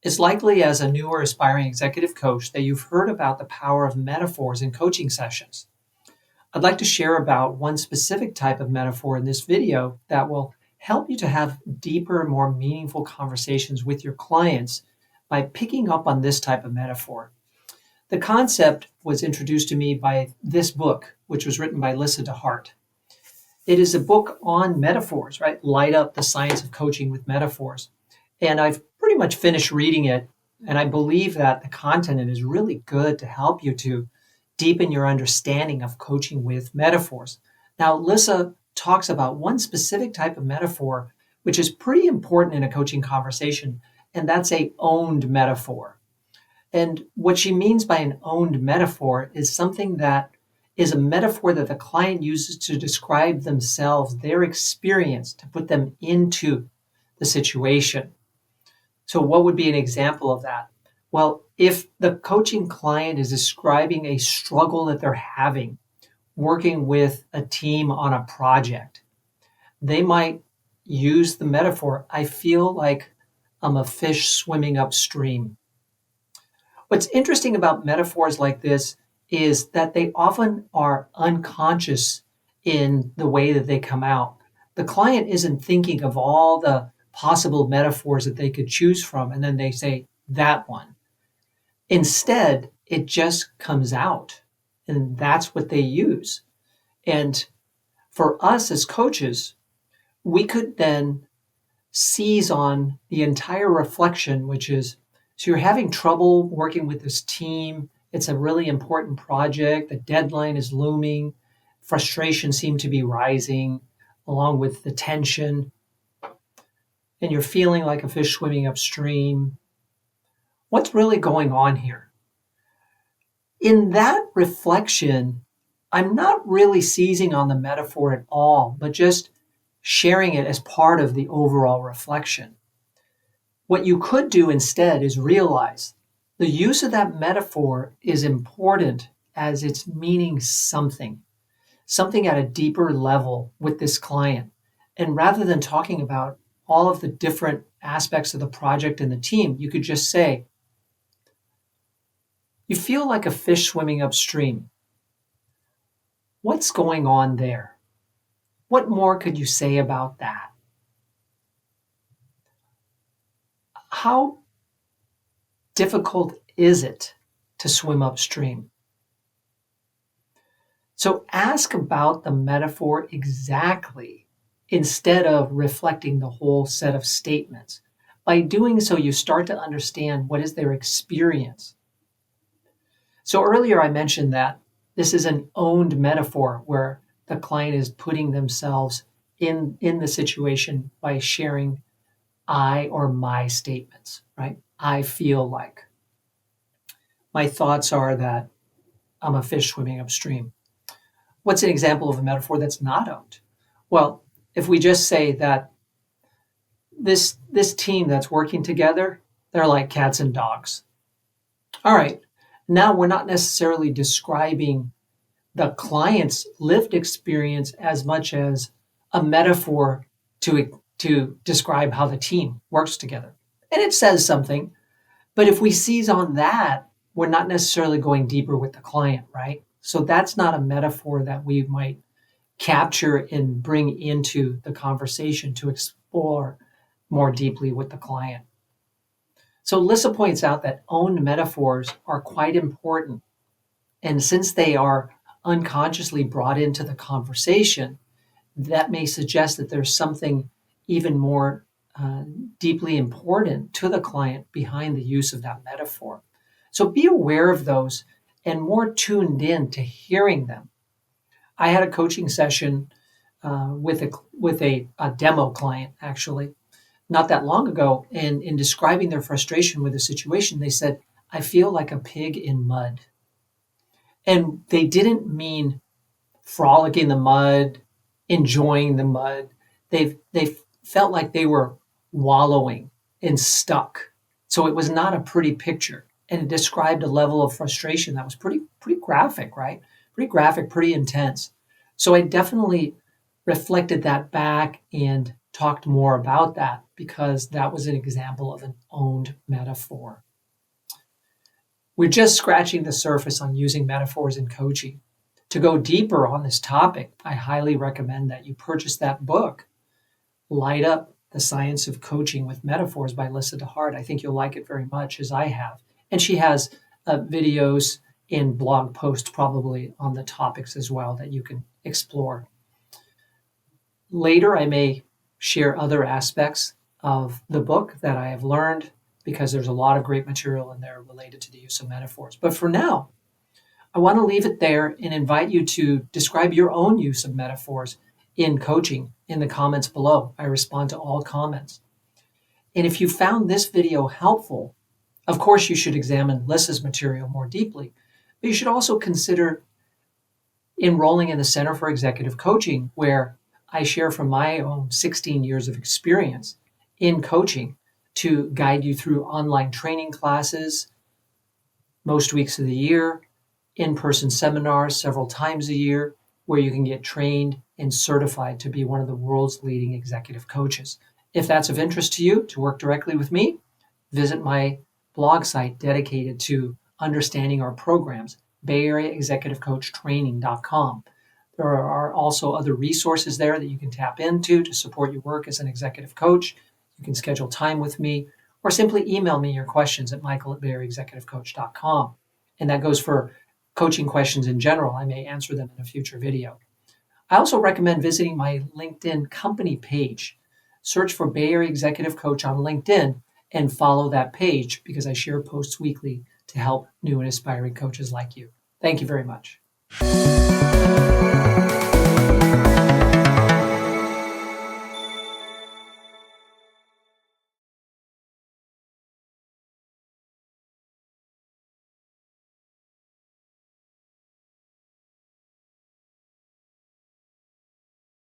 It's likely as a new or aspiring executive coach that you've heard about the power of metaphors in coaching sessions. I'd like to share about one specific type of metaphor in this video that will help you to have deeper, more meaningful conversations with your clients by picking up on this type of metaphor. The concept was introduced to me by this book, which was written by Lisa DeHart. It is a book on metaphors, right? Light up the science of coaching with metaphors. And I've pretty much finished reading it. And I believe that the content in it is really good to help you to deepen your understanding of coaching with metaphors. Now, Lisa talks about one specific type of metaphor, which is pretty important in a coaching conversation, and that's a owned metaphor. And what she means by an owned metaphor is something that is a metaphor that the client uses to describe themselves, their experience, to put them into the situation. So what would be an example of that? Well, if the coaching client is describing a struggle that they're having, working with a team on a project, they might use the metaphor, I feel like I'm a fish swimming upstream. What's interesting about metaphors like this is that they often are unconscious in the way that they come out. The client isn't thinking of all the possible metaphors that they could choose from, and then they say that one. Instead, it just comes out, and that's what they use. And for us as coaches, we could then seize on the entire reflection, which is, so you're having trouble working with this team. It's a really important project. The deadline is looming. Frustration seems to be rising along with the tension. And you're feeling like a fish swimming upstream. What's really going on here? In that reflection, I'm not really seizing on the metaphor at all, but just sharing it as part of the overall reflection. What you could do instead is realize the use of that metaphor is important as it's meaning something at a deeper level with this client. And rather than talking about all of the different aspects of the project and the team, you could just say, you feel like a fish swimming upstream. What's going on there? What more could you say about that? How difficult is it to swim upstream? So ask about the metaphor exactly instead of reflecting the whole set of statements. By doing so, you start to understand what is their experience. So earlier I mentioned that this is an owned metaphor where the client is putting themselves in the situation by sharing I or my statements, right? I feel like. My thoughts are that I'm a fish swimming upstream. What's an example of a metaphor that's not owned? Well, if we just say that this team that's working together, they're like cats and dogs. All right, now we're not necessarily describing the client's lived experience as much as a metaphor to describe how the team works together. And it says something, but if we seize on that, we're not necessarily going deeper with the client, right? So that's not a metaphor that we might capture and bring into the conversation to explore more deeply with the client. So Lissa points out that owned metaphors are quite important. And since they are unconsciously brought into the conversation, that may suggest that there's something even more deeply important to the client behind the use of that metaphor. So be aware of those and more tuned in to hearing them. I had a coaching session with a demo client, actually, not that long ago. And in describing their frustration with the situation, they said, I feel like a pig in mud. And they didn't mean frolicking in the mud, enjoying the mud. They felt like they were wallowing and stuck. So it was not a pretty picture. And it described a level of frustration that was pretty graphic, right? Pretty graphic, pretty intense. So I definitely reflected that back and talked more about that. because that was an example of an owned metaphor. We're just scratching the surface on using metaphors in coaching. To go deeper on this topic, I highly recommend that you purchase that book, Light Up the Science of Coaching with Metaphors by Lissa DeHart. I think you'll like it very much, as I have. And she has videos and blog posts probably on the topics as well that you can explore. Later, I may share other aspects of the book that I have learned, because there's a lot of great material in there related to the use of metaphors. But for now, I want to leave it there and invite you to describe your own use of metaphors in coaching in the comments below. I respond to all comments. And if you found this video helpful, of course you should examine Lissa's material more deeply, but you should also consider enrolling in the Center for Executive Coaching, where I share from my own 16 years of experience in coaching to guide you through online training classes most weeks of the year, in-person seminars several times a year, where you can get trained and certified to be one of the world's leading executive coaches. If that's of interest to you, to work directly with me, visit my blog site dedicated to understanding our programs, BayAreaExecutiveCoachTraining.com. There are also other resources there that you can tap into to support your work as an executive coach. You can schedule time with me, or simply email me your questions at michael@BayAreaExecutiveCoach.com. And that goes for coaching questions in general. I may answer them in a future video. I also recommend visiting my LinkedIn company page. Search for Bay Area Executive Coach on LinkedIn and follow that page, because I share posts weekly to help new and aspiring coaches like you. Thank you very much.